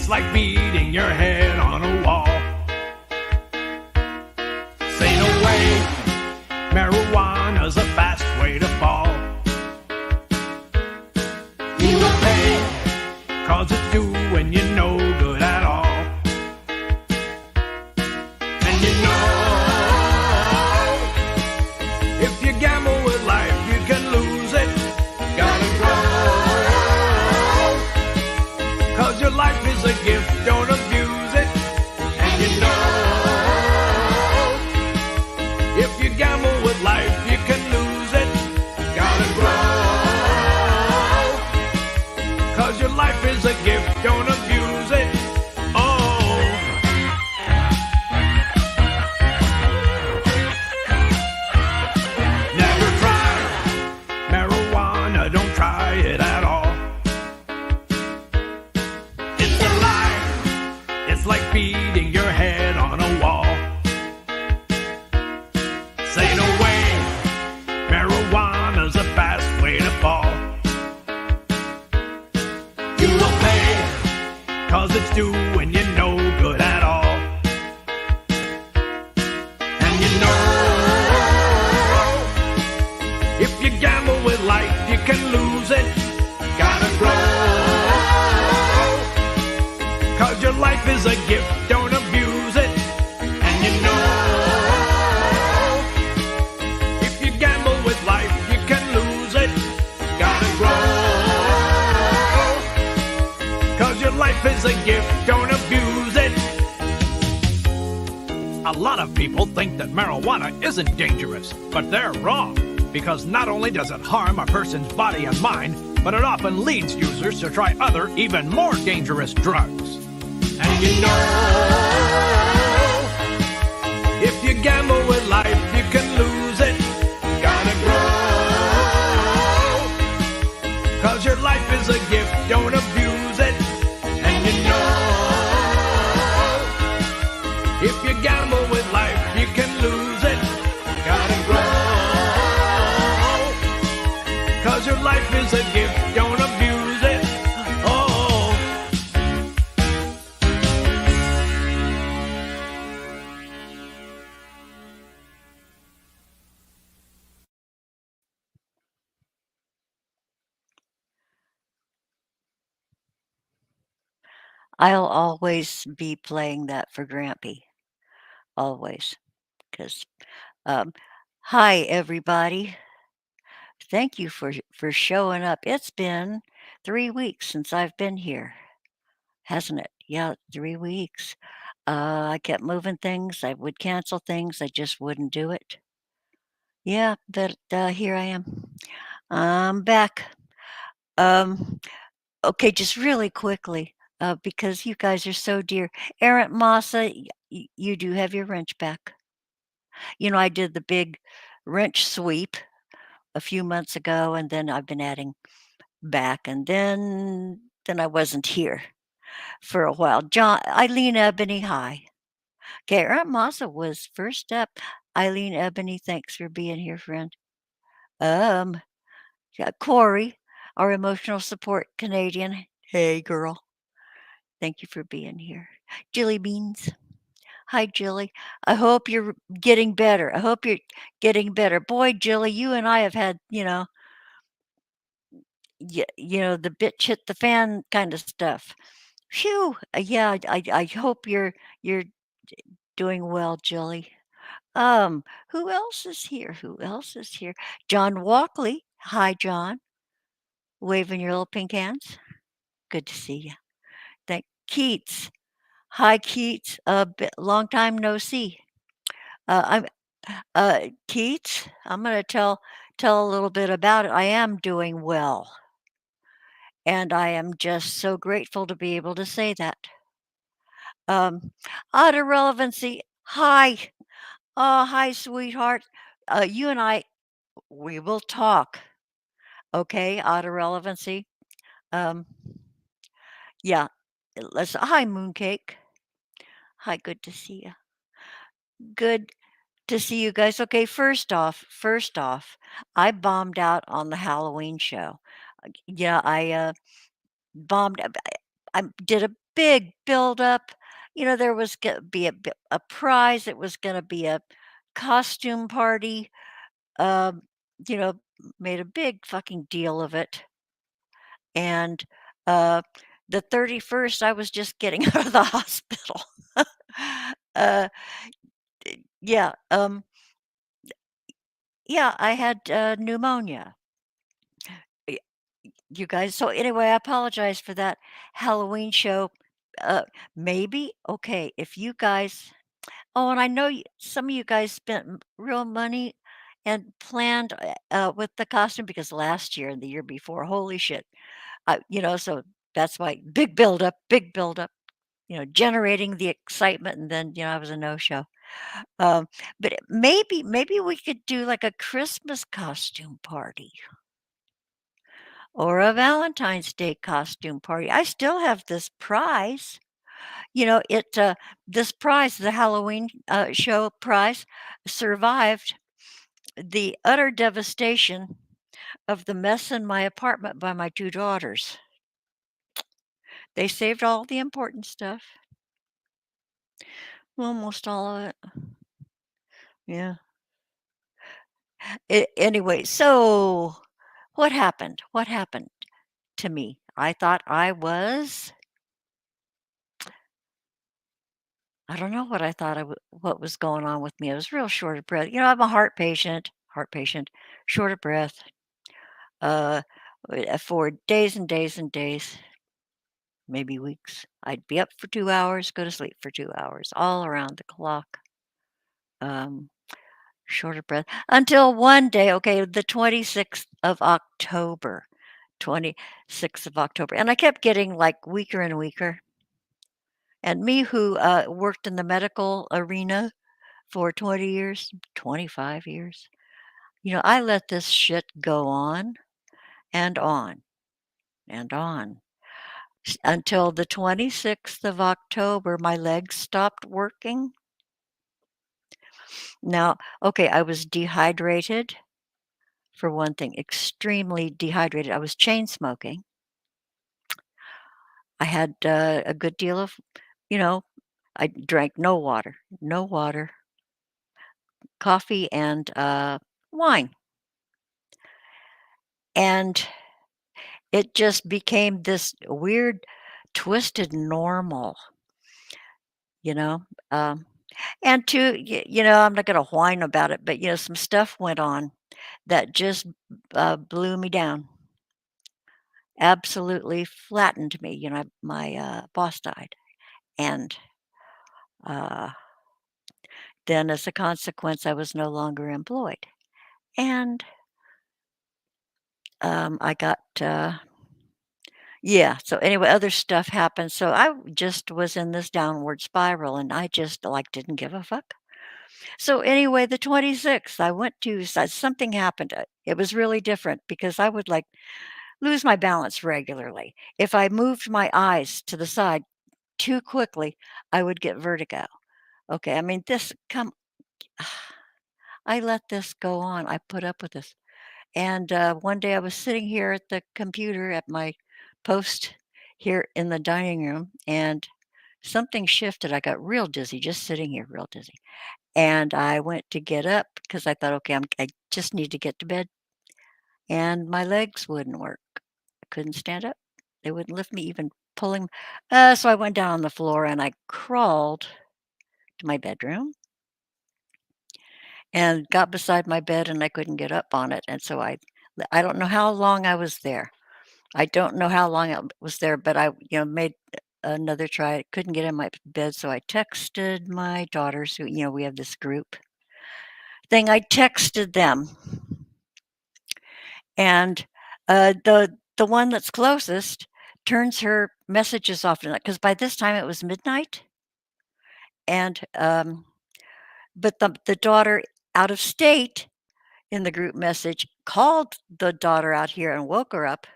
It's like beating your head on a wall. Say no way, marijuana's a fast way to fall. You will pay, cause it's doing you no good at all. And you know, if you gamble with life, you can lose it. Gotta grow, cause your life is a gift, don't abuse it. And you know, if you gamble with life, you can lose it. Gotta grow, cause your life is a gift, don't abuse it. Oh. Never try marijuana, don't try it at all. It's a lie, it's like beating your head on a wall. Say no way, marijuana's a fast way to fall. You will pay, cause it's doing you no good at all. And you know, if you gamble with life, you can lose it. Gotta grow, cause your life is a gift, don't abuse it. And you know, if you gamble with life, you can lose it. Gotta grow, cause your life is a gift, don't abuse it. A lot of people think that marijuana isn't dangerous, but they're wrong. Because not only does it harm a person's body and mind, but it often leads users to try other, even more dangerous drugs. And you know, if you gamble with life, you can lose it. Gotta grow, cause your life is a gift, don't abuse it. And you know, if you gamble with life, you can lose it. Gotta grow, cause your life is a gift, don't abuse it. Oh. I'll always be playing that for Grampy. Always. 'Cause, um, hi, everybody. Thank you for showing up. It's been 3 weeks since I've been here, hasn't it? Yeah, 3 weeks. I kept moving things. I would cancel things. I just wouldn't do it. Yeah, but, here I am. I'm back. Um, okay, just really quickly, because you guys are so dear. Errant Massa, you do have your wrench back. You know, I did the big wrench sweep a few months ago, and then I've been adding back, and then I wasn't here for a while. Eileen Ebony, hi. Okay, Aunt Massa was first up. Eileen Ebony, thanks for being here, friend. Um, yeah, Corey, our emotional support Canadian. Hey, girl. Thank you for being here. Jilly Beans. Hi, Jilly. I hope you're getting better. I hope you're getting better. Boy, Jilly, you and I have had, the bitch hit the fan kind of stuff. Phew. Yeah, I hope you're doing well, Jilly. Who else is here? Who else is here? John Walkley. Hi, John. Waving your little pink hands. Good to see you. Thank Keats. Hi, Keats. Long time no see. I'm Keats. I'm going to tell a little bit about it. I am doing well, and I am just so grateful to be able to say that. Um, Auto relevancy. Hi. Oh, hi, sweetheart. You and I, we will talk. Okay, auto relevancy. Um, yeah. Hi, Mooncake. Hi, good to see you. Good to see you guys. Okay, first off, I bombed out on the Halloween show. Yeah, I bombed. I did a big buildup. There was gonna be a prize. It was gonna be a costume party. Um, you know, Made a big fucking deal of it. And uh, the 31st, I was just getting out of the hospital. uh, yeah, yeah, I had pneumonia. Y- You guys. So anyway, I apologize for that Halloween show. Uh, Maybe okay if you guys. Oh, and I know some of you guys spent real money and planned with the costume because last year and the year before, holy shit, so that's why big buildup, generating the excitement, and then I was a no show. But maybe we could do like a Christmas costume party or a Valentine's Day costume party. I still have this prize. This prize, the Halloween show prize, survived the utter devastation of the mess in my apartment by my two daughters. They saved all the important stuff, almost all of it. Yeah. Anyway, so what happened? What happened to me? I thought I don't know what I thought what was going on with me. I was real short of breath. I'm a heart patient, short of breath, uh, for days and days and days, maybe weeks. I'd be up for 2 hours, go to sleep for 2 hours, all around the clock. Um, Short of breath until one day, okay, the 26th of October, 26th of October, and I kept getting, like, weaker and weaker. And me who, worked in the medical arena for 20 years, 25 years, I let this shit go on and on and on until the 26th of October, my legs stopped working. Now, okay, I was dehydrated, for one thing, extremely dehydrated. I was chain smoking. I had, a good deal of you know, I drank no water, coffee and, wine, and it just became this weird, twisted normal, you know? Um, and to I'm not gonna whine about it, but, some stuff went on that just, blew me down, absolutely flattened me. My, boss died, and, uh, then as a consequence, I was no longer employed, and, I got, yeah, so anyway, other stuff happened, so I just was in this downward spiral, and I just, like, didn't give a fuck. So anyway, the 26th, I went to something happened, it was really different because I would, like, lose my balance regularly. If I moved my eyes to the side too quickly, I would get vertigo. Okay, I mean, I let this go on, I put up with this. And, one day I was sitting here at the computer at my post here in the dining room, and something shifted. I got real dizzy just sitting here, real dizzy. And I went to get up because I thought, "Okay, I just need to get to bed," and my legs wouldn't work. I couldn't stand up. They wouldn't lift me even pulling so I went down on the floor and I crawled to my bedroom and got beside my bed, and I couldn't get up on it, and so I don't know how long I was there. I don't know how long I was there, but I, made another try. I couldn't get in my bed, so I texted my daughters who, we have this group thing. I texted them, and the one that's closest turns her messages off because by this time it was midnight, and but the daughter out of state in the group message called the daughter out here and woke her up.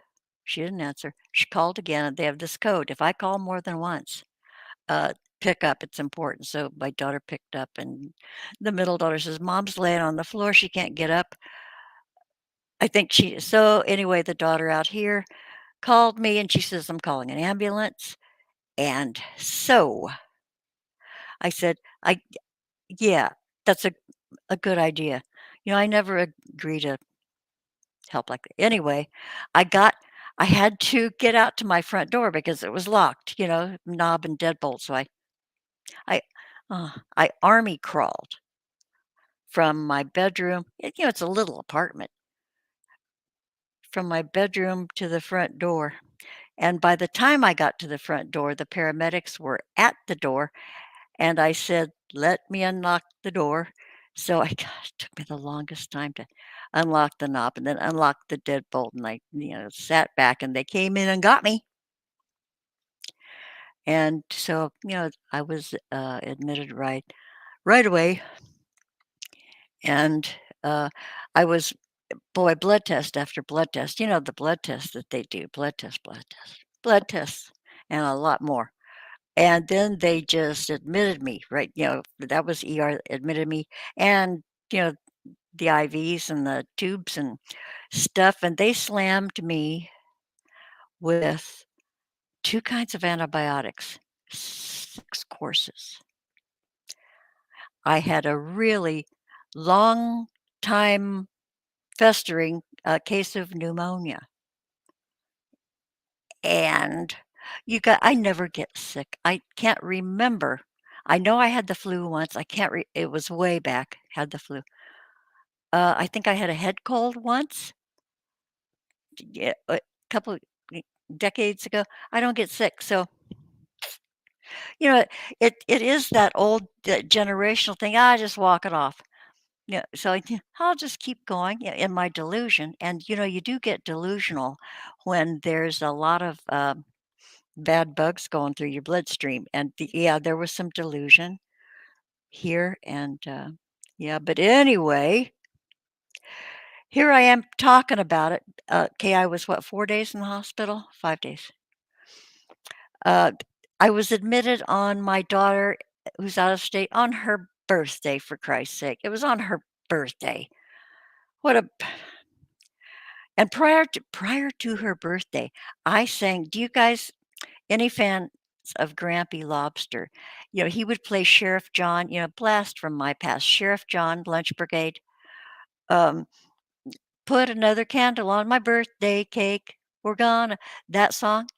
She didn't answer. She called again, and they have this code. If I call more than once, uh, pick up, it's important. So my daughter picked up, and the middle daughter says, "Mom's laying on the floor. She can't get up." So anyway, the daughter out here called me and she says, "I'm calling an ambulance." And so I said, I yeah, that's a good idea. I never agree to help like that. Anyway, I got I had to get out to my front door because it was locked, knob and deadbolt. So I I army crawled from my bedroom. It's a little apartment, from my bedroom to the front door. And by the time I got to the front door, the paramedics were at the door. And I said, "Let me unlock the door." So it took me the longest time to unlock the knob and then unlock the deadbolt, and I, sat back, and they came in and got me. And so, I was, admitted right away, and, I was boy, blood test after blood test, the blood test that they do, blood tests, and a lot more. And then they just admitted me, right? That was ER, admitted me, and, you know, the IVs and the tubes and stuff, and they slammed me with 2 kinds of antibiotics, 6 courses. I had a really long time festering, case of pneumonia, and I never get sick. I can't remember. I know I had the flu once. I can't re It was way back, had the flu. I think I had a head cold once, yeah, a couple y decades ago. I don't get sick, so, you know, it is that old, generational thing. I just walk it off. Yeah, so I'll just keep going, in my delusion, and, you do get delusional when there's a lot of, bad bugs going through your bloodstream, and yeah, there was some delusion here, and, yeah, but anyway, here I am talking about it. Okay, I was what, 4 days in the hospital? 5 days. Uh, I was admitted on my daughter, who's out of state, on her birthday, for Christ's sake. It was on her birthday. What a And prior to her birthday, I sang. Do you guys any fans of Grampy Lobster? He would play Sheriff John, blast from my past, Sheriff John, Lunch Brigade. Um, "Put another candle on my birthday cake. We're gonna" that song?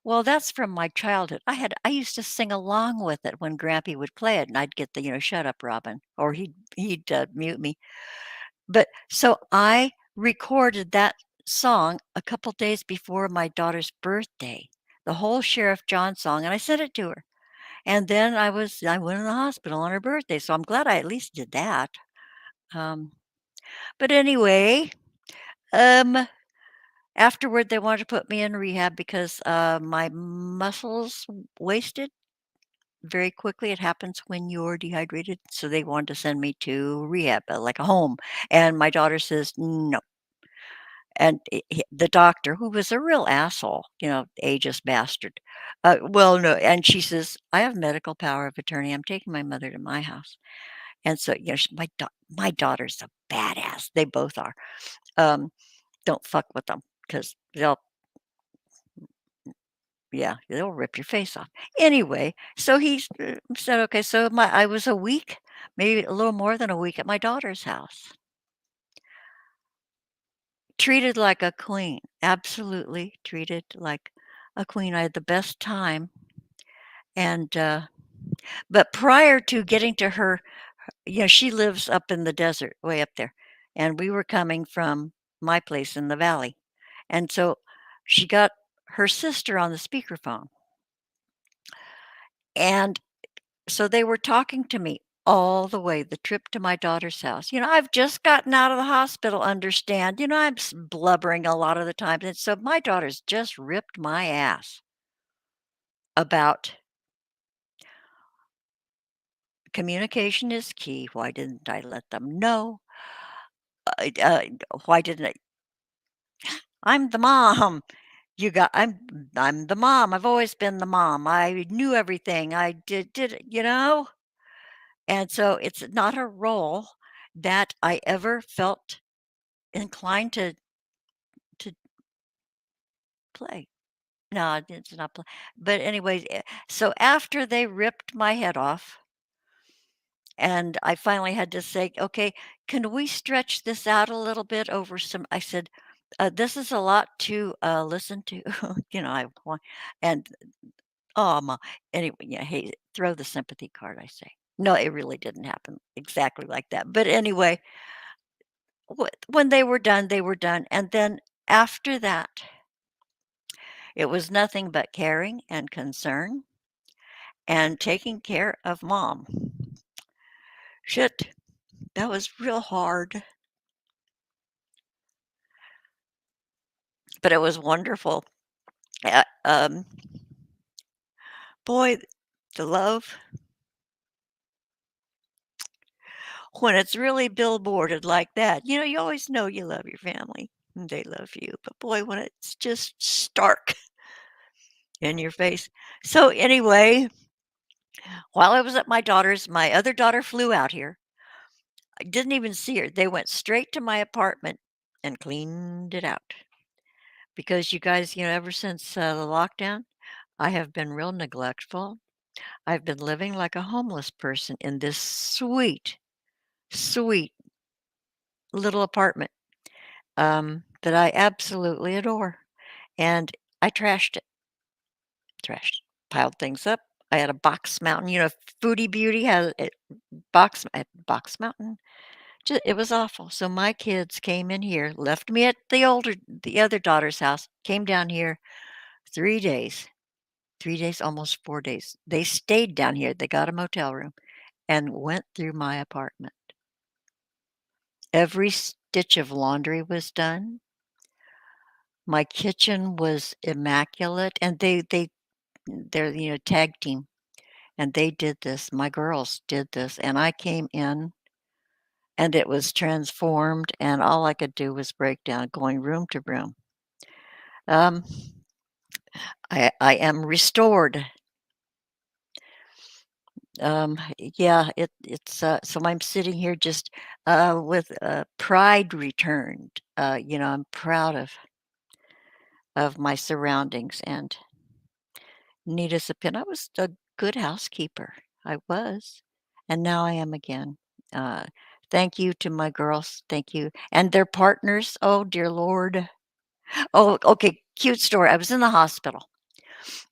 Well, that's from my childhood. I used to sing along with it when Grampy would play it, and I'd get the, "Shut up, Robin," or he'd mute me. But so I recorded that song a couple days before my daughter's birthday, the whole Sheriff John song, and I sent it to her. And then I went in the hospital on her birthday, so I'm glad I at least did that. Um, but anyway, um, afterward, they wanted to put me in rehab because, my muscles wasted very quickly. It happens when you're dehydrated, so they wanted to send me to rehab, like a home, and my daughter says, "No." And the doctor, who was a real asshole, ageist bastard. Well, no, and she says, "I have medical power of attorney. I'm taking my mother to my house." And so, my daughter's a badass. They both are. Um, don't fuck with them because they'll rip your face off. Anyway, so he said, "Okay." So I was a week, maybe a little more than a week, at my daughter's house. Treated like a queen, absolutely treated like a queen. I had the best time, and, but prior to getting to her, she lives up in the desert, way up there, and we were coming from my place in the valley, and so she got her sister on the speakerphone, and so they were talking to me all the way, the trip to my daughter's house. I've just gotten out of the hospital, understand. I'm blubbering a lot of the time. And so my daughter's just ripped my ass about communication is key. Why didn't I let them know? Uh, uh, why didn't I? I'm the mom. I'm the mom. I've always been the mom. I knew everything. I did it. And so it's not a role that I ever felt inclined to play. No, it's not pla but anyways, so after they ripped my head off, and I finally had to say, "Okay, can we stretch this out a little bit over some," I said, "This is a lot to, listen to." I want and, oh, ma anyway, yeah, hey, throw the sympathy card, I say. No, it really didn't happen exactly like that, but anyway, when they were done, and then after that, it was nothing but caring and concern and taking care of mom. Shit, that was real hard, but it was wonderful. Uh, um, boy, the love, when it's really billboarded like that, you always know you love your family and they love you. But boy, when it's just stark in your face. So anyway, while I was at my other daughter flew out here. I didn't even see her. They went straight to my apartment and cleaned it out because you guys, ever since the lockdown, I have been real neglectful. I've been living like a homeless person in this sweet, sweet little apartment that I absolutely adore. And I trashed, piled things up. I had a box mountain. Foodie Beauty has a box mountain. It was awful. So my kids came in here, left me at the other daughter's house, came down here 3 days. 3 days, almost 4 days. They stayed down here. They got a motel room and went through my apartment. Every stitch of laundry was done. My kitchen was immaculate, and they're, tag team, and they did this. My girls did this, and I came in, and it was transformed, and all I could do was break down going room to room. Um, I am restored. Yeah, so I'm sitting here just, with, pride returned. I'm proud of my surroundings and neat as a pin. I was a good housekeeper. I was, and now I am again. Uh, Thank you to my girls. Thank you. And their partners. Oh, dear Lord. Oh, okay. Cute story. I was in the hospital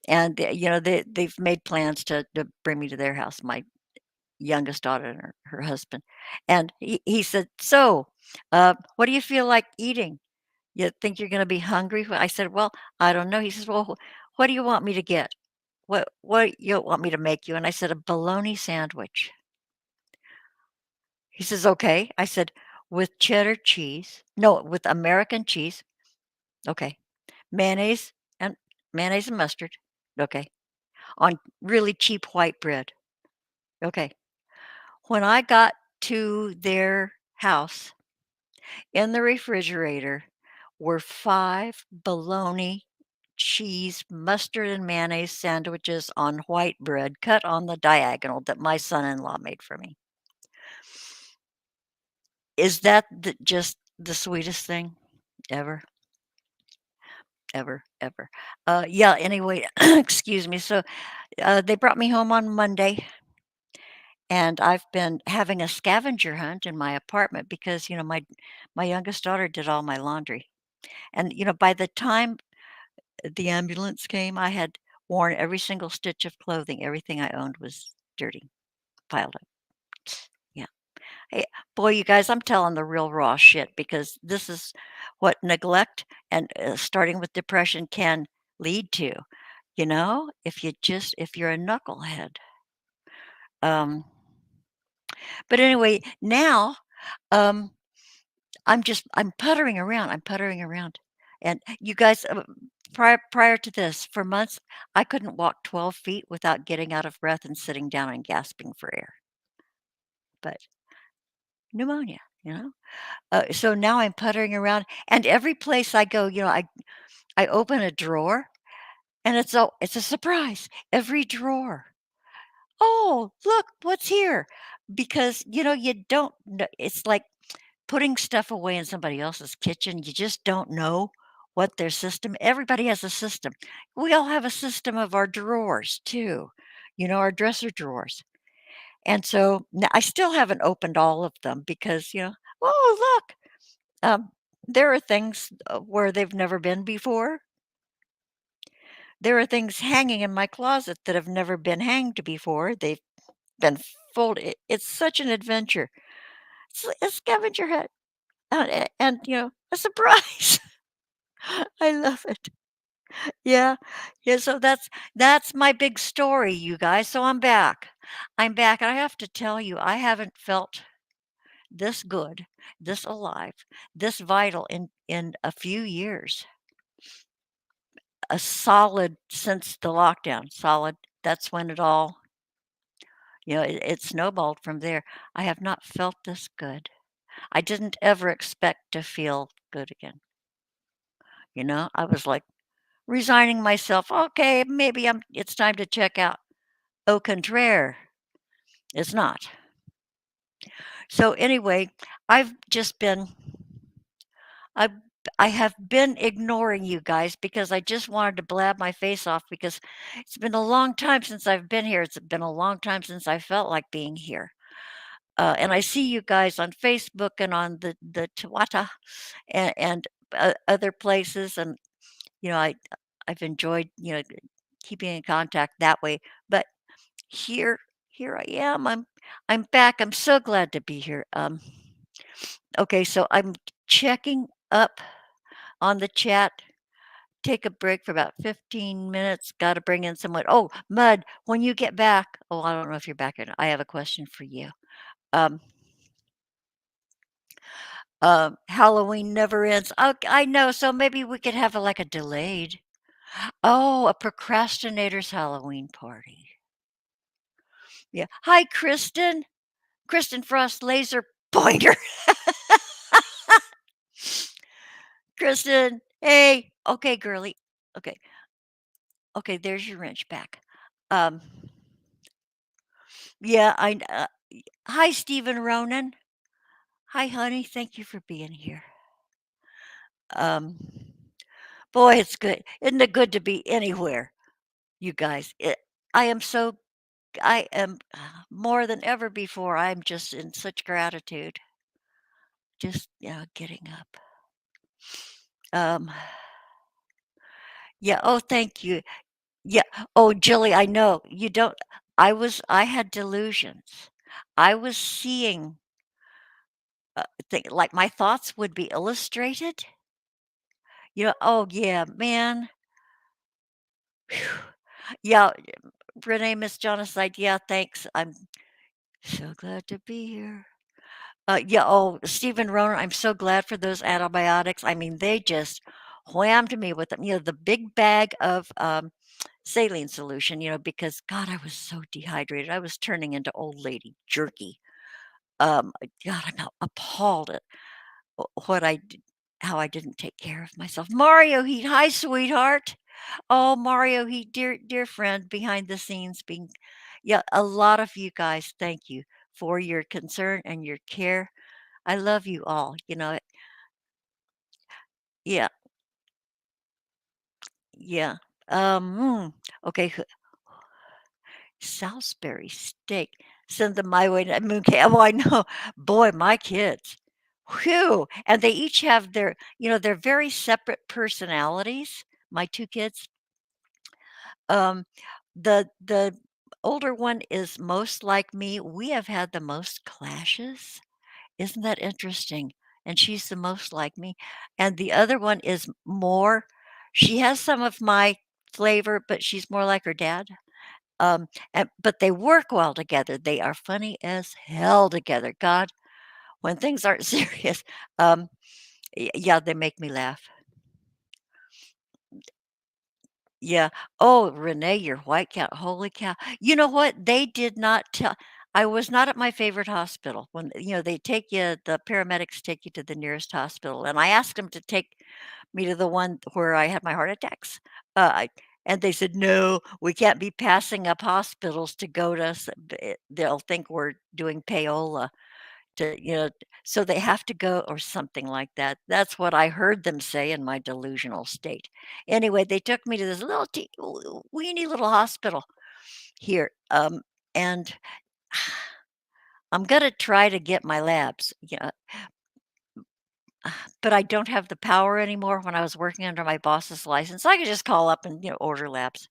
and they've made plans to bring me to their house. My youngest daughter and her husband. And he said, "So, what do you feel like eating? You think you're gonna be hungry?" I said, "Well, I don't know." He says, "Well, what do you want me to get? What you want me to make you?" And I said, "A bologna sandwich." He says, "Okay." I said, "With cheddar cheese." No, with American cheese. Okay. Mayonnaise and mayonnaise and mustard. Okay. On really cheap white bread. Okay. When I got to their house, in the refrigerator were 5 bologna, cheese, mustard, and mayonnaise sandwiches on white bread cut on the diagonal that my son-in-law made for me. Is that just the sweetest thing ever, ever, ever? Yeah, anyway, excuse me. So, they brought me home on Monday, and I've been having a scavenger hunt in my apartment because, my youngest daughter did all my laundry. And, by the time the ambulance came, I had worn every single stitch of clothing. Everything I owned was dirty, piled up. Yeah. Hey, boy, you guys, I'm telling the real raw shit because this is what neglect and starting with depression can lead to. If you're a knucklehead. Um, but anyway, now um, I'm puttering around. I'm puttering around, and you guys, prior to this, for months, I couldn't walk 12 feet without getting out of breath and sitting down and gasping for air. But pneumonia, you know. So now I'm puttering around, and every place I go, I open a drawer, and it's a surprise. Every drawer. Oh, look what's here, because you don't. It's like putting stuff away in somebody else's kitchen. You just don't know what their system everybody has a system. We all have a system of our drawers too, our dresser drawers. And so, n I still haven't opened all of them because, "Oh, look, there are things, where they've never been before. There are things hanging in my closet that have never been hanged before. They've been folded. It's such an adventure. It's a scavenger hunt, and, a surprise. I love it. Yeah. Yeah, so that's my big story, you guys, so I'm back. I'm back, and I have to tell you, I haven't felt this good, this alive, this vital in a few years. A solid since the lockdown, solid. That's when it all, it snowballed from there. I have not felt this good. I didn't ever expect to feel good again. I was like resigning myself. Okay, maybe it's time to check out. Au contraire, it's not. So anyway, I've just been I I have been ignoring you guys because I just wanted to blab my face off because it's been a long time since I've been here. It's been a long time since I felt like being here. And I see you guys on Facebook and on the Twitter and other places, and you know I I've enjoyed keeping in contact that way. But here here I am. I'm back. I'm so glad to be here. Okay, so I'm checking up on the chat. Take a break for about 15 minutes. Got to bring in someone. Oh, Mud, when you get back. Oh, I don't know if you're back or not. I have a question for you. Um, Halloween never ends. Oh, I know. So maybe we could have like a delayed. Oh, a procrastinator's Halloween party. Yeah. Hi, Kristen. Kristen Frost laser pointer. Kristen. Hey. Okay, girly. Okay. Okay, there's your wrench back. Um, yeah, hi, Stephen Ronan. Hi, honey. Thank you for being here. Um, boy, it's good. Isn't it good to be anywhere, you guys? I am so, I am more than ever before. I'm just in such gratitude. Just, getting up. Um, yeah. Oh, thank you. Yeah. Oh, Jilly, I know you don't. I had delusions. I was seeing, like my thoughts would be illustrated. Oh, yeah, man. Phew. Yeah, Renee, Miss Jonaside, yeah, thanks. I'm so glad to be here. Yeah, oh, Stephen Roner, I'm so glad for those antibiotics. I mean, they just whammed me with them. The big bag of saline solution, because God, I was so dehydrated. I was turning into old lady jerky. God, I'm appalled at what I did, how I didn't take care of myself. Mario Heat, hi, sweetheart. Oh, Mario Heat, dear friend behind the scenes being yeah, a lot of you guys, thank you for your concern and your care. I love you all, yeah, yeah. Okay, Salisbury steak. Send them my way to mooncake. Oh, I know. Boy, my kids. Whew. And they each have their very separate personalities. My 2 kids. Um, the older one is most like me. We have had the most clashes. Isn't that interesting? And she's the most like me. And the other one is more she has some of my flavor, but she's more like her dad. But they work well together. They are funny as hell together. God, when things aren't serious, um, yeah, they make me laugh. Yeah. Oh, Renee, your white cow. Holy cow. You know what? They did not tell. I was not at my favorite hospital when, they take you, the paramedics take you to the nearest hospital. And I asked them to take me to the one where I had my heart attacks. And they said, no, we can't be passing up hospitals to go to, they'll think we're doing payola. to so they have to go or something like that. That's what I heard them say in my delusional state. Anyway, they took me to this little weeny little hospital here, and I'm gonna try to get my labs, but I don't have the power anymore. When I was working under my boss's license, I could just call up and, order labs,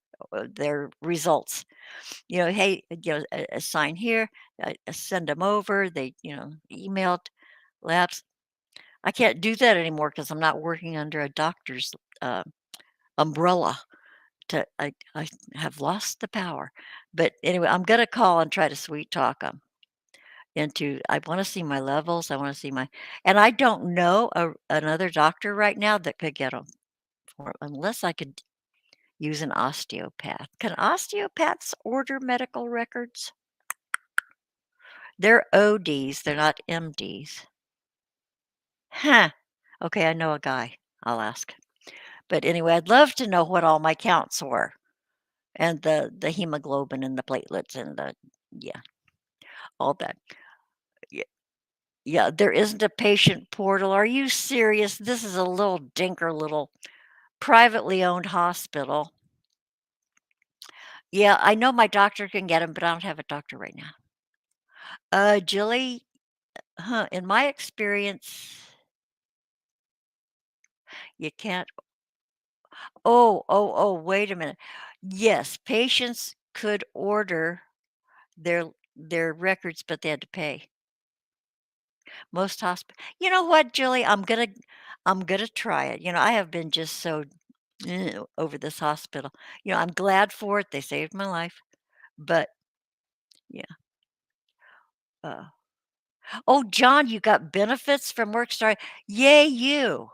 their results. "Hey, sign here," send them over. They, emailed labs. I can't do that anymore because 'cause I'm not working under a doctor's, uh, umbrella. I have lost the power. But anyway, I'm gonna call and try to sweet talk them into I wanna see my levels, I wanna see my and I don't know another doctor right now that could get them for unless I could use an osteopath. Can osteopaths order medical records? They're ODs, they're not MDs. Huh. Okay, I know a guy. I'll ask. But anyway, I'd love to know what all my counts were and the hemoglobin and the platelets and the yeah, all that. Yeah, yeah, there isn't a patient portal. Are you serious? This is a little dinker little privately owned hospital. Yeah, I know my doctor can get them, but I don't have a doctor right now. Jilly, in my experience, you can't wait a minute. Yes, patients could order their their records, but they had to pay. Most hosp You know what, Julie? I'm gonna try it. I have been just so over this hospital. I'm glad for it. They saved my life, but yeah. Uh, oh, John, you got benefits from work start. Yay, you!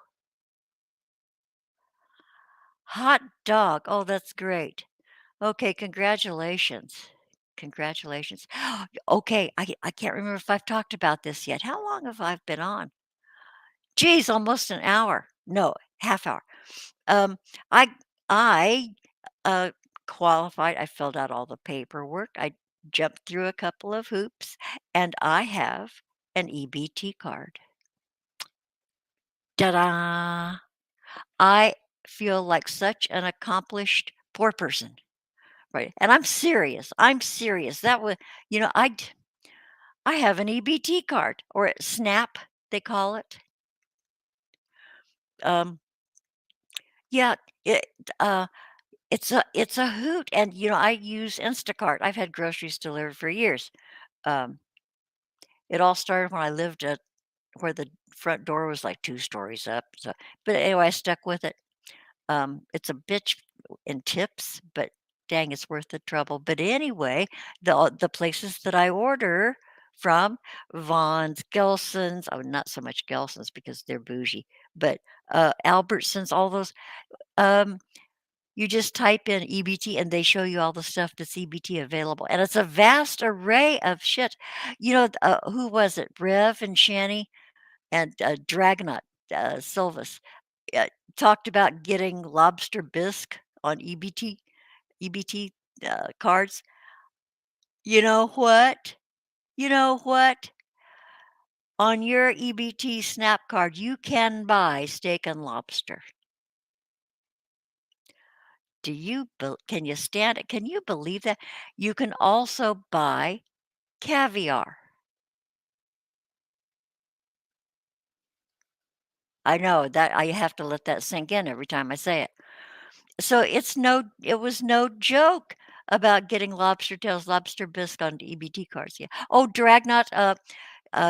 Hot dog. Oh, that's great. Okay, congratulations. Congratulations. Okay, I can't remember if I've talked about this yet. How long have I been on? Geez, almost an hour. No, half hour. Um, I I, uh, qualified. I filled out all the paperwork. I jumped through a couple of hoops, and I have an EBT card. Ta-da! I feel like such an accomplished poor person, right? And I'm serious. That was I have an EBT card or SNAP, they call it. Um, yeah, it, uh it's a hoot, and, I use Instacart. I've had groceries delivered for years. Um, it all started when I lived at where the front door was, like, 2 stories up, but anyway, I stuck with it. It's a bitch in tips, but dang, it's worth the trouble. But anyway, the places that I order from, Vons, Gelson's, oh, not so much Gelson's because they're bougie, but, Albertsons, all those, um you just type in EBT and they show you all the stuff that's EBT available, and it's a vast array of shit. Who was it? Rev and Shanny and, Dragnut, Silvis, uh, talked about getting lobster bisque on EBT, cards. You know what? You know what? On your EBT SNAP card, you can buy steak and lobster. Can you stand it? Can you believe that? You can also buy caviar. I know that I have to let that sink in every time I say it. So it was no joke about getting lobster tails, lobster bisque on EBT cards. Yeah. Oh, Dragnot,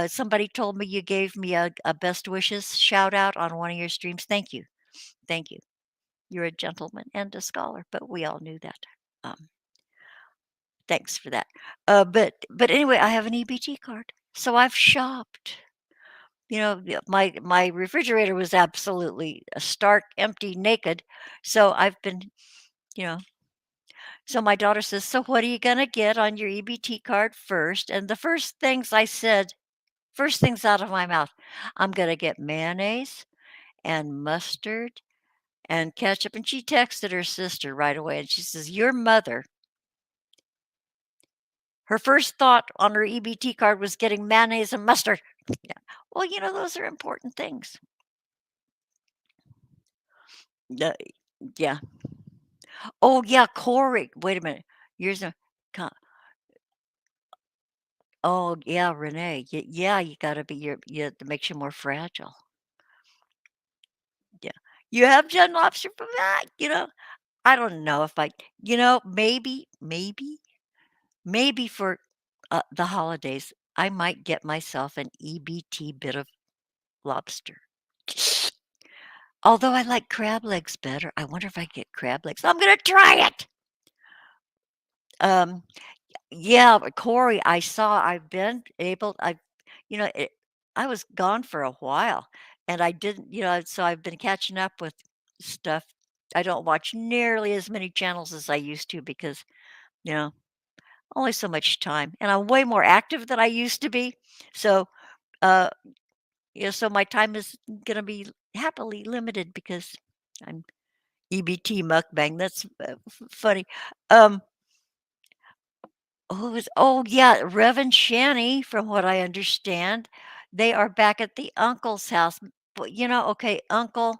somebody told me you gave me a best wishes shout out on one of your streams. Thank you. Thank you. You're a gentleman and a scholar, but we all knew that. Um, thanks for that. But anyway, I have an EBT card. So I've shopped. My refrigerator was absolutely stark, empty, naked. So I've been, you know, so my daughter says, "So what are you gonna get on your EBT card first?" And the first things out of my mouth, "I'm gonna get mayonnaise and mustard and ketchup." And she texted her sister right away and she says, "Your mother Her first thought on her EBT card was getting mayonnaise and mustard. Yeah. Well, those are important things. Yeah. Yeah. Oh, yeah, Corey. Wait a minute. Yours a co Oh, yeah, Renee. Yeah, you gotta be that makes you more fragile. Yeah. You have done lobster from that, I don't know if maybe for, the holidays, I might get myself an EBT bit of lobster. Although I like crab legs better. I wonder if I get crab legs. I'm gonna try it! Um, yeah, but Corey, I've been able you know, it I was gone for a while, and I didn't so I've been catching up with stuff. I don't watch nearly as many channels as I used to because, you know, only so much time, and I'm way more active than I used to be. So, uh, so my time is gonna be happily limited because I'm EBT mukbang. That's funny. Um, yeah, Rev and Shani, from what I understand, they are back at the uncle's house. But okay, uncle,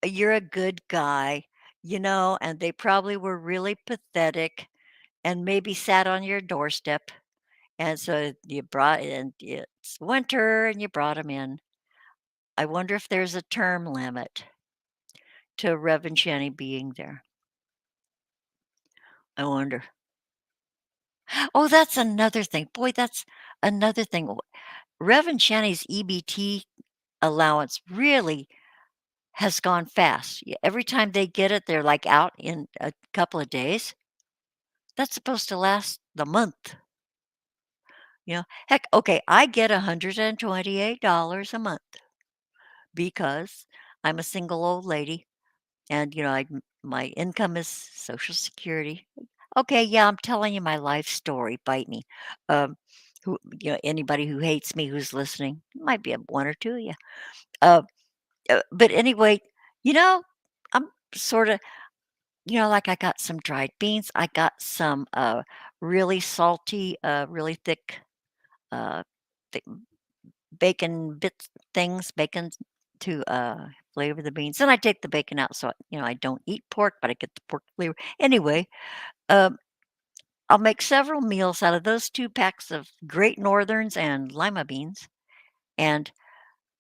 you're a good guy, and they probably were really pathetic and maybe sat on your doorstep. And so and it's winter and you brought them in. I wonder if there's a term limit to Rev and Shani being there. I wonder. Oh, that's another thing. Boy, that's another thing. Rev and Shani's EBT allowance really has gone fast. Every time they get it, they're like out in a couple of days. That's supposed to last the month. Heck, okay, I get $128 a month because I'm a single old lady and, my income is Social Security. Okay, yeah, I'm telling you my life story. Bite me. Um, anybody who hates me who's listening, might be one or two of you. Uh, but anyway, you know, I'm sort of, like I got some dried beans. I got some really salty, really thick, uh, thick bacon bits things, bacon to flavor the beans. Then I take the bacon out, so I don't eat pork, but I get the pork flavor. Anyway, um, I'll make several meals out of those 2 packs of Great Northerns and lima beans. And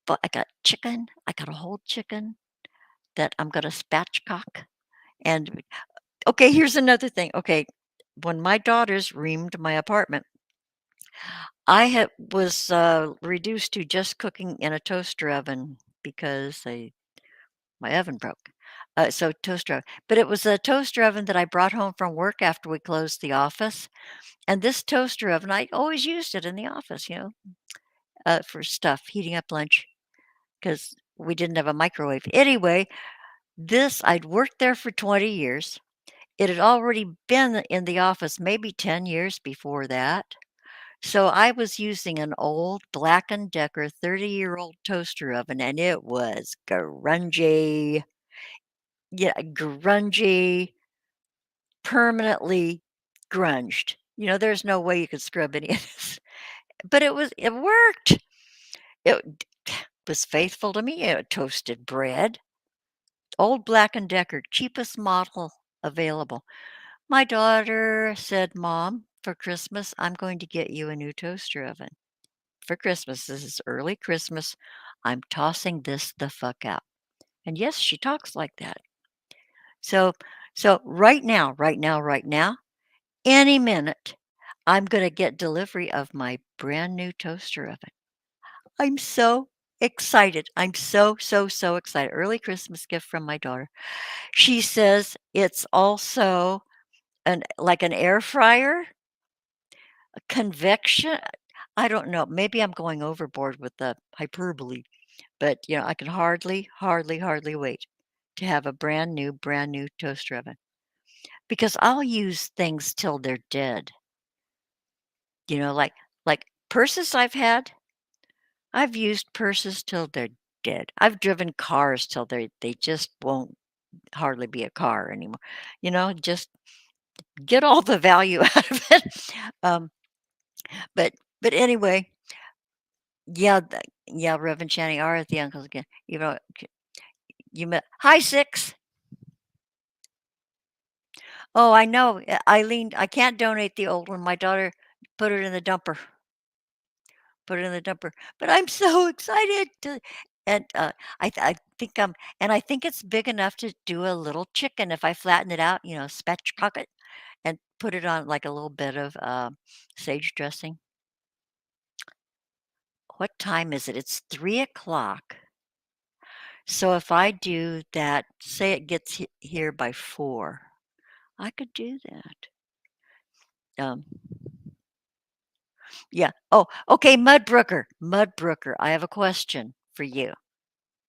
but I got chicken. I got a whole chicken that I'm gonna spatchcock. And okay, here's another thing. Okay, when my daughters reamed my apartment, was reduced to just cooking in a toaster oven because my oven broke. So toaster oven. But it was a toaster oven that I brought home from work after we closed the office. And this toaster oven, I always used it in the office, for stuff, heating up lunch because we didn't have a microwave. Anyway, I'd worked there for 20 years. It had already been in the office maybe 10 years before that. So I was using an old Black& Decker 30-year-old toaster oven, and it was grungy. Yeah, grungy, permanently grunged. There's no way you could scrub any of this, but it worked. It was faithful to me. It toasted bread. Old Black& Decker, cheapest model available. My daughter said, "Mom, for Christmas, I'm going to get you a new toaster oven. For Christmas, this is early Christmas. I'm tossing this the fuck out." And yes, she talks like that. So right now, any minute, I'm gonna get delivery of my brand new toaster oven. I'm so excited. I'm so, so, so excited. Early Christmas gift from my daughter. She says it's also an air fryer, a convection. I don't know. Maybe I'm going overboard with the hyperbole, but I can hardly, hardly, hardly wait to have a brand new toaster oven because I'll use things till they're dead. Like purses I've had. I've used purses till they're dead. I've driven cars till they just won't hardly be a car anymore. Just get all the value out of it. Um, But but anyway, yeah, yeah, Reverend Channing are at the uncles again. You know, you met. Hi, 6. Oh, I know, Eileen. I can't donate the old one. My daughter put it in the dumper. Put it in the dumper. But I'm so excited to, and I think and I think it's big enough to do a little chicken if I flatten it out. Spatchcock it and put it on like a little bit of sage dressing. What time is it? It's 3 o'clock. So if I do that, say it gets here by 4, I could do that. Um, yeah. Oh, okay, Mudbrooker. Mudbrooker, I have a question for you,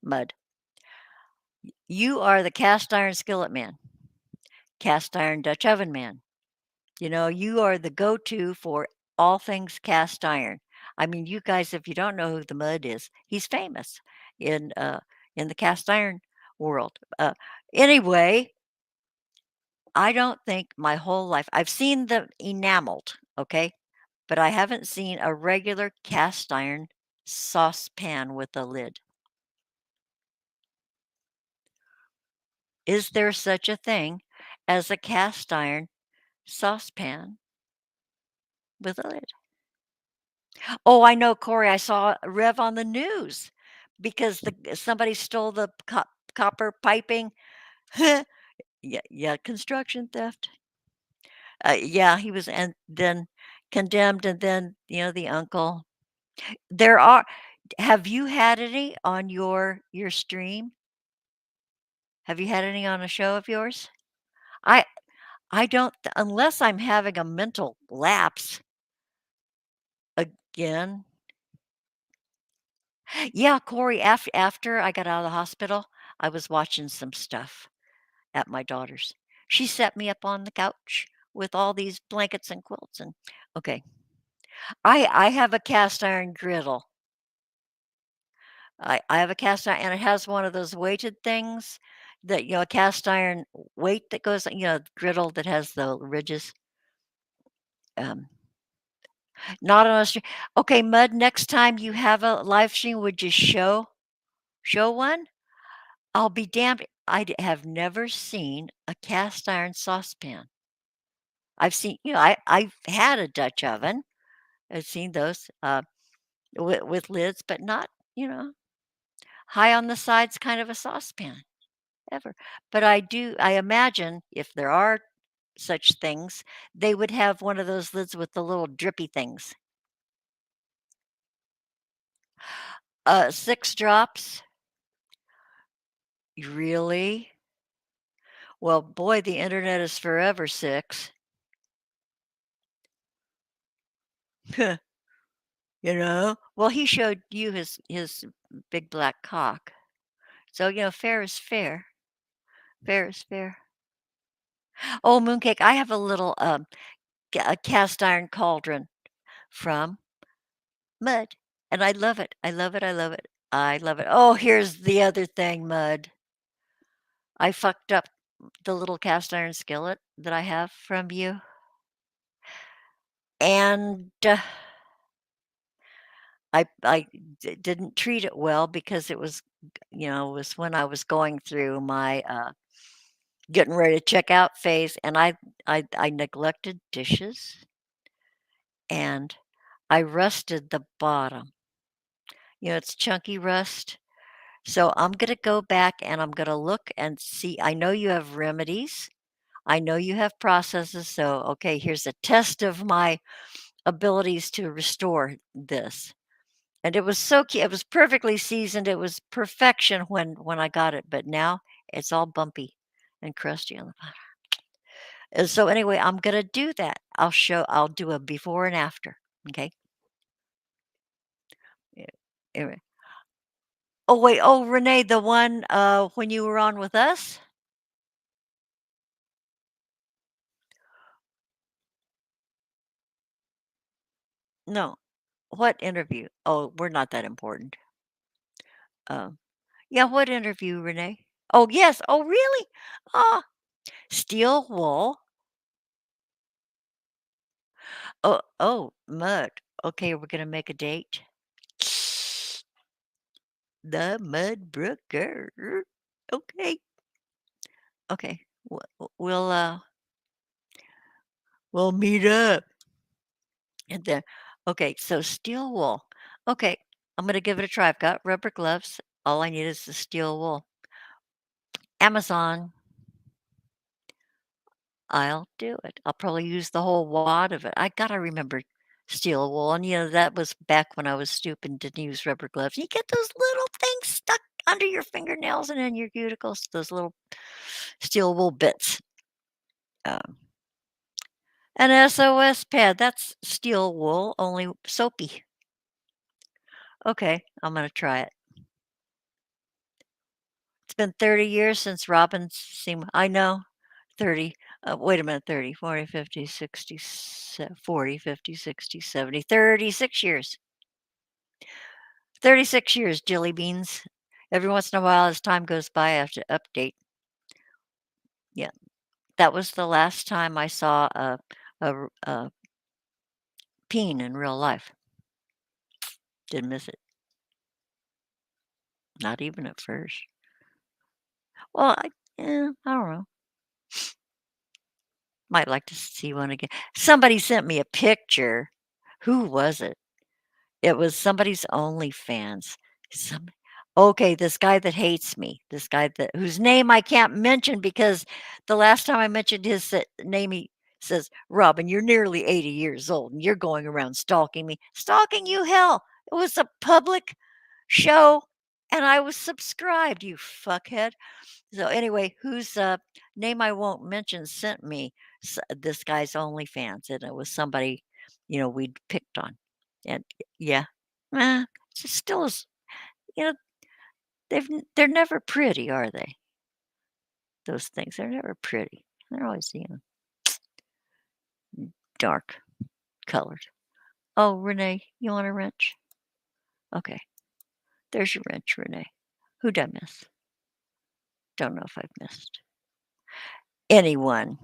Mud. You are the cast iron skillet man, cast iron Dutch oven man. You are the go-to for all things cast iron. I mean, you guys, if you don't know who the Mud is, he's famous in uh in the cast iron world. Anyway, I don't think my whole life I've seen the enameled, okay? But I haven't seen a regular cast iron saucepan with a lid. Is there such a thing as a cast iron saucepan with a lid? Oh, I know, Corey. I saw Rev on the news because somebody stole the copper piping. Yeah, yeah, construction theft. Yeah, he was, and then condemned, and then the uncle. There are. Have you had any on your stream? Have you had any on a show of yours? I I don't, unless I'm having a mental lapse again. Yeah, Corey, after I got out of the hospital, I was watching some stuff at my daughter's. She set me up on the couch with all these blankets and quilts and okay. I have a cast iron griddle. I have a cast iron and it has one of those weighted things that, a cast iron weight that goes, griddle that has the ridges. Um, not on a stream. Okay, Mud, next time you have a live stream, would you show one? I'll be damned. Have never seen a cast iron saucepan. I've seen, I've had a Dutch oven. I've seen those with lids, but not, high on the sides kind of a saucepan ever. But I imagine if there are such things, they would have one of those lids with the little drippy things. 6 drops? Really? Well, boy, the internet is forever 6. Well, he showed you his big black cock. So, fair is fair. Fair is fair. Oh, mooncake, I have a little, a cast iron cauldron from Mud, and I love it. I love it, I love it. I love it. Oh, here's the other thing, Mud. I fucked up the little cast iron skillet that I have from you, and, I didn't treat it well because it was when I was going through my, getting ready to check out phase, and I neglected dishes, and I rusted the bottom. It's chunky rust. So I'm gonna go back and I'm gonna look and see. I know you have remedies. I know you have processes. So, okay, here's a test of my abilities to restore this. And it was so cute. It was perfectly seasoned. It was perfection when I got it, but now it's all bumpy and crusty on the bottom. And so anyway, I'm gonna do that. I'll do a before and after. Okay. Yeah. Anyway. Oh wait, oh Renee, the one when you were on with us? No. What interview? Oh, we're not that important. Um, yeah, what interview, Renee? Oh, yes. Oh, really? Ah, steel wool. Oh, mud. Okay, we're gonna make a date. The Mud Brooker. Okay, okay. We'll meet up. And then, okay, so steel wool. Okay, I'm gonna give it a try. I've got rubber gloves. All I need is the steel wool. Amazon. I'll do it. I'll probably use the whole wad of it. I gotta remember steel wool, and that was back when I was stupid, didn't use rubber gloves. You get those little things stuck under your fingernails and in your cuticles. Those little steel wool bits. Um, an SOS pad. That's steel wool, only soapy. Okay, I'm gonna try it. It's been 30 years since Robin seen. I know. 30. Wait a minute, 30, 40, 50, 60, 40, 50, 60, 70, 36 years. 36 years, Jilly Beans. Every once in a while, as time goes by, I have to update. Yeah, that was the last time I saw a peen in real life. Didn't miss it. Not even at first. Well, I don't know. Might like to see one again. Somebody sent me a picture. Who was it? It was somebody's OnlyFans. Some Okay, this guy that hates me, this guy that whose name I can't mention because the last time I mentioned his name, he says, "Robin, you're nearly 80 years old and you're going around stalking me." Stalking you, hell! It was a public show and I was subscribed, you fuckhead. So anyway, whose name I won't mention sent me this guy's OnlyFans, and it was somebody we'd picked on, and yeah, it's still is you know they're never pretty, are they? Those things they're never pretty. They're always dark colored. Oh, Renee, you want a wrench? Okay, there's your wrench, Renee. Who'd I miss? Don't know if I've missed anyone.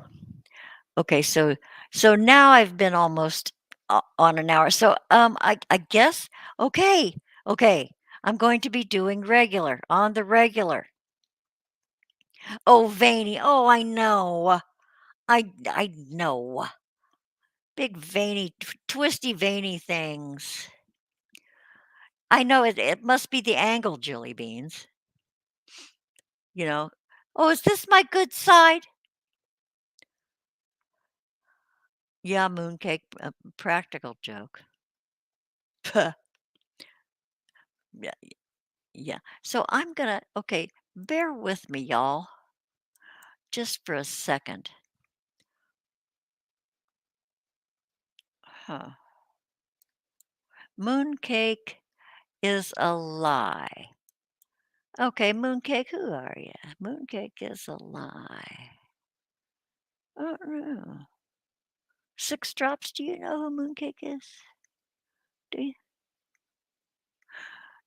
Okay, so now I've been almost on an hour. So I guess okay, okay. I'm going to be doing regular on the regular. Oh, veiny. Oh, I know. I know. Big veiny, twisty veiny things. I know it must be the angle, Jilly Beans. You know. Oh, is this my good side? Yeah, mooncake, practical joke. yeah, yeah. So I'm gonna okay, bear with me, y'all, just for a second. Huh. Mooncake is a lie. Okay, Mooncake, who are you? Mooncake is a lie. Uh-uh. Six Drops, do you know who Mooncake is? Do you?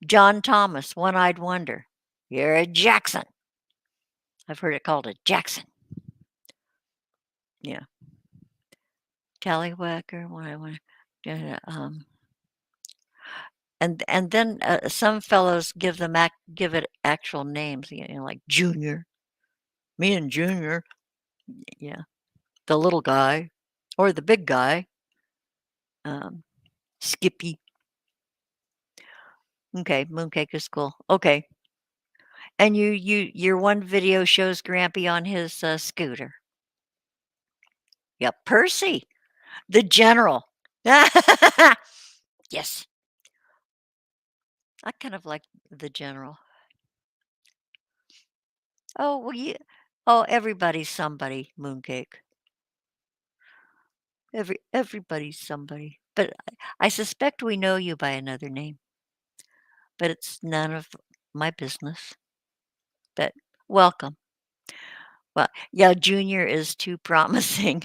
John Thomas, One Eyed Wonder. You're a Jackson. I've heard it called a Jackson. Yeah. Tallywhacker, One Eyed Wonder. And then some fellows give it actual names, like Junior. Me and Junior. Yeah. The little guy or the big guy. Skippy. Okay, mooncake is cool. Okay. And your one video shows Grampy on his scooter. Yeah, Percy, the general. Yes. I kind of like the general. Oh, well, everybody's somebody, mooncake. Everybody's somebody. But I suspect we know you by another name. But it's none of my business. But welcome. Well, yeah, Junior is too promising.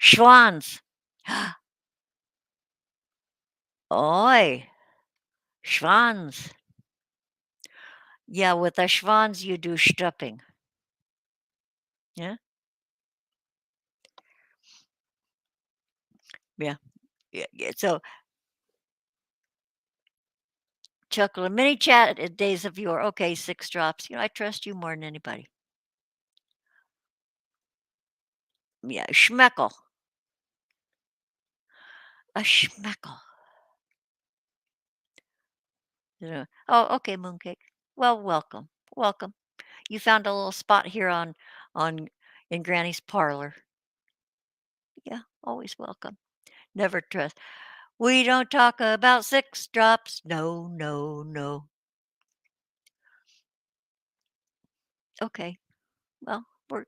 Schwans. Oi, Schwans. Yeah, with the Schwans you do stopping. Yeah? Yeah. So chuckle, mini chat at days of yore. Okay, 6 drops. I trust you more than anybody. Yeah, schmeckle. A schmeckle. Oh, okay, mooncake. Well, welcome. Welcome. You found a little spot here on in Granny's parlor. Yeah, always welcome. Never trust. We don't talk about 6 drops. No, no, no. Okay. Well, we're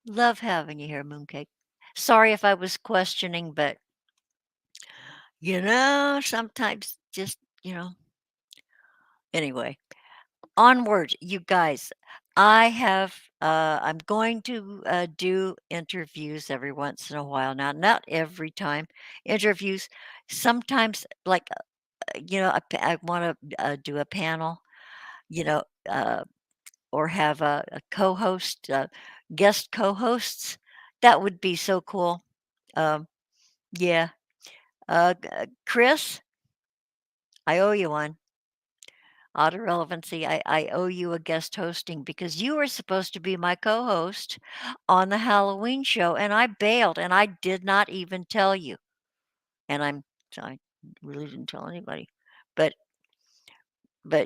love having you here, mooncake. Sorry if I was questioning, but sometimes just, anyway, onward, you guys. I'm going to do interviews every once in a while now, not every time. Interviews, sometimes, like, I want to do a panel, you know, uh, or have a co host, guest co hosts. That would be so cool. Um, yeah. Chris, I owe you one. Auto relevancy, I owe you a guest hosting because you were supposed to be my co-host on the Halloween show, and I bailed, and I did not even tell you. And I really didn't tell anybody. But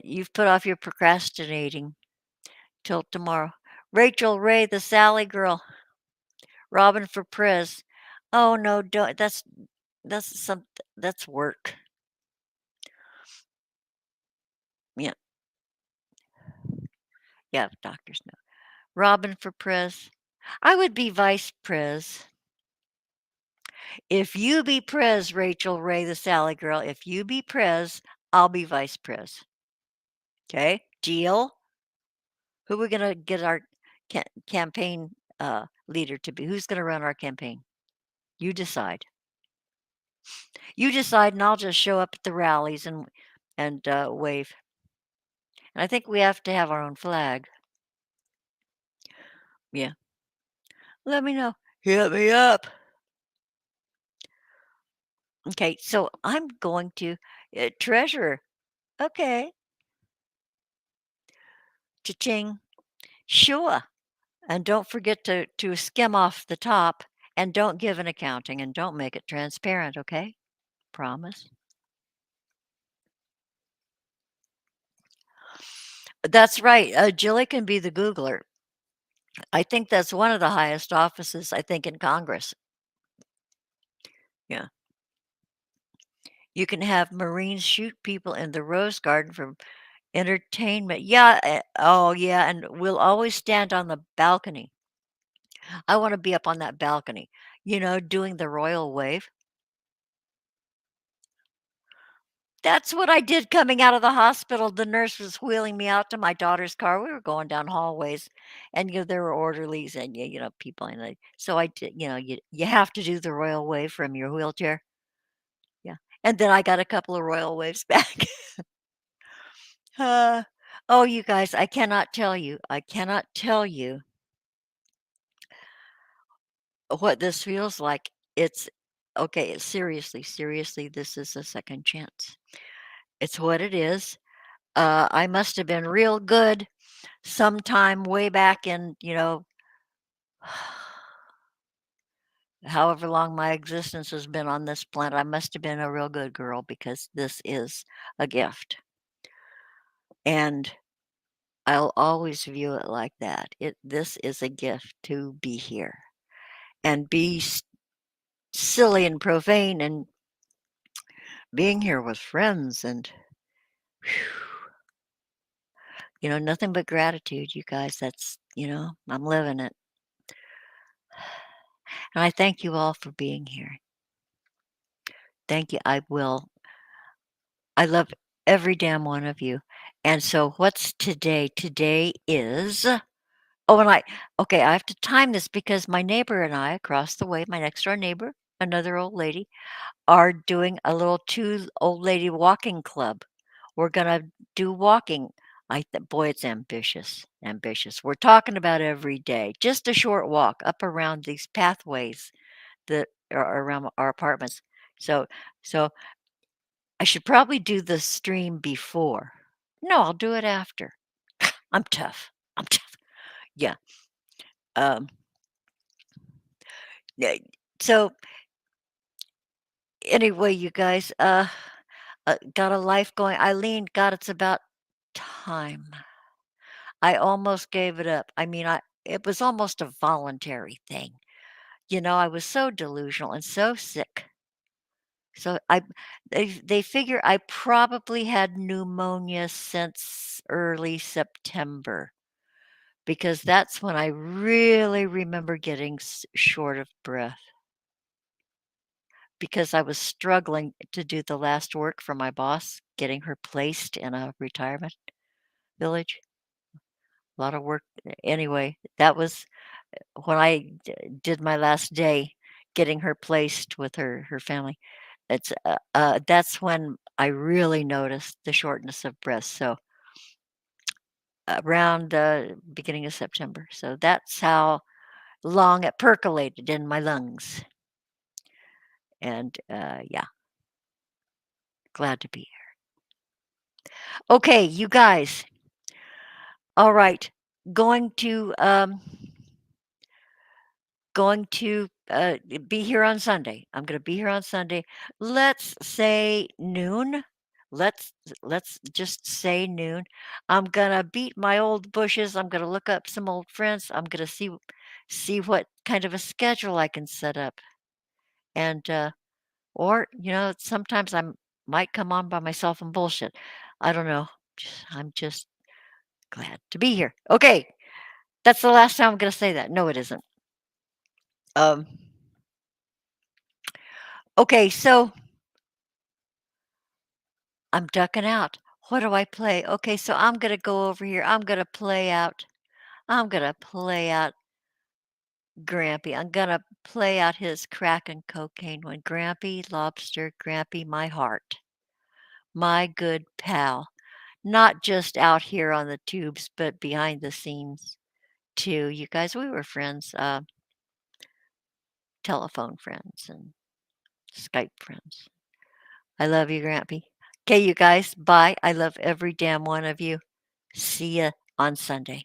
you've put off your procrastinating till tomorrow. Rachel Ray, the Sally girl, Robin for Priz. Oh no, don't. That's some that's work. Yeah, yeah, doctors know. Robin for Priz. I would be vice Priz. If you be Prez, Rachel Ray, the Sally girl, if you be Prez, I'll be vice Prez. Okay? Deal? Who we gonna get our campaign leader to be? Who's gonna run our campaign? You decide. You decide, and I'll just show up at the rallies and wave. And I think we have to have our own flag. Yeah. Let me know. Hit me up. Okay, so I'm going to treasurer. Okay. Cha-ching. Sure. And don't forget to skim off the top and don't give an accounting and don't make it transparent, okay? Promise. That's right. Jilly can be the Googler. I think that's one of the highest offices, I think, in Congress. Yeah. You can have Marines shoot people in the Rose Garden for entertainment. Yeah. Oh, yeah. And we'll always stand on the balcony. I want to be up on that balcony, doing the royal wave. That's what I did coming out of the hospital. The nurse was wheeling me out to my daughter's car. We were going down hallways and, there were orderlies and, people in it. So I did, you have to do the royal wave from your wheelchair. Yeah. And then I got a couple of royal waves back. uh, oh, you guys, I cannot tell you what this feels like. It's okay. Seriously, seriously, this is a second chance. It's what it is. I must have been real good sometime way back in, however long my existence has been on this planet. I must have been a real good girl because this is a gift. And I'll always view it like that. This is a gift to be here and be silly and profane and being here with friends and nothing but gratitude, you guys. That's, I'm living it. And I thank you all for being here. Thank you. I love every damn one of you. And so what's today? Today is okay, I have to time this because my neighbor and I across the way, my next door neighbor, another old lady, are doing a little two old lady walking club. We're gonna do walking. Boy, it's ambitious, ambitious. We're talking about every day, just a short walk up around these pathways that are around our apartments. So I should probably do the stream before. No, I'll do it after. I'm tough. I'm tough. Yeah. Um, yeah. So anyway, you guys, got a life going. Eileen, God, it's about time. I almost gave it up. I mean, it was almost a voluntary thing. I was so delusional and so sick. So they figure I probably had pneumonia since early September because that's when I really remember getting short of breath because I was struggling to do the last work for my boss, getting her placed in a retirement village. A lot of work. Anyway, that was when I did my last day getting her placed with her family. That's when I really noticed the shortness of breath. So around the beginning of September. So that's how long it percolated in my lungs. And yeah, glad to be here. Okay, you guys. All right, going to be here on Sunday. I'm going to be here on Sunday. Let's say noon. Let's just say noon. I'm going to beat my old bushes. I'm going to look up some old friends. I'm going to see what kind of a schedule I can set up. And or sometimes I might come on by myself and bullshit. I don't know. I'm just glad to be here. Okay. That's the last time I'm going to say that. No, it isn't. Okay, so I'm ducking out. What do I play? Okay, so I'm going to go over here. I'm going to play out Grampy. I'm going to play out his crack and cocaine one. Grampy, Lobster, Grampy, my heart. My good pal. Not just out here on the tubes, but behind the scenes too. You guys, we were friends. Telephone friends and Skype friends. I love you, Grampy. Okay, you guys, bye. I love every damn one of you. See ya on Sunday.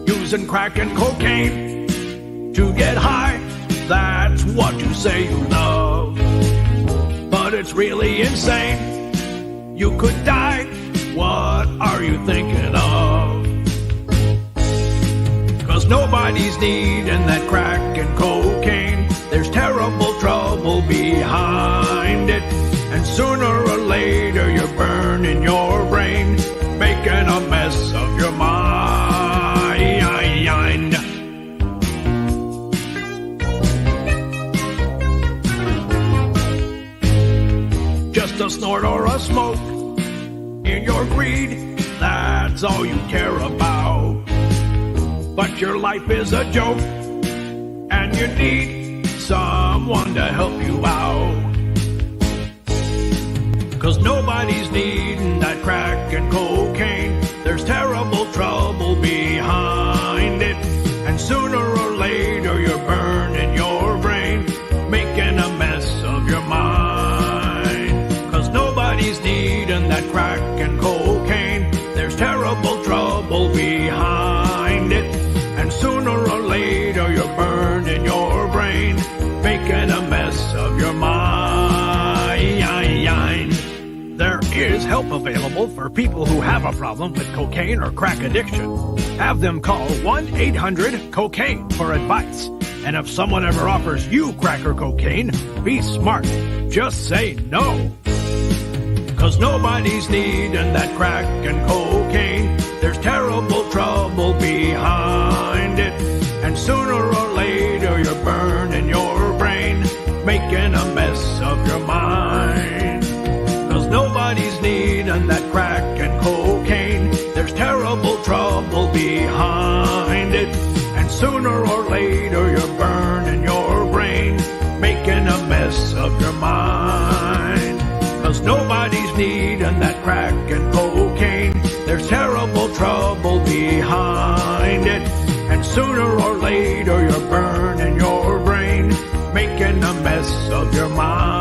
Using crack and cocaine to get high, that's what you say you love. But it's really insane. You could die. What are you thinking of? 'Cause nobody's needing that crack and cocaine. There's terrible trouble behind it. And sooner or later you're burning your brain, making a mess of your mind. Just a snort or a smoke in your greed, that's all you care about. But your life is a joke, and you need someone to help you out. 'Cause nobody's needing that crack and cocaine. There's terrible trouble behind it. And sooner or later you're burning your brain, making a mess of your mind. 'Cause nobody's needing that crack and cocaine. There's terrible trouble behind it. And sooner or later you're burning your brain, making a mess of your mind. There is help available for people who have a problem with cocaine or crack addiction. Have them call 1-800-COCAINE for advice. And if someone ever offers you crack or cocaine, be smart. Just say no. 'Cause nobody's needing that crack and cocaine. There's terrible trouble behind it. And sooner or later you're burning your brain, making a mess of your mind. 'Cause nobody's needing that crack and cocaine. There's terrible trouble behind it. And sooner or later you're burning your brain, making a mess of your mind. 'Cause nobody's needing that crack and cocaine. And sooner or later you're burning your brain, making a mess of your mind.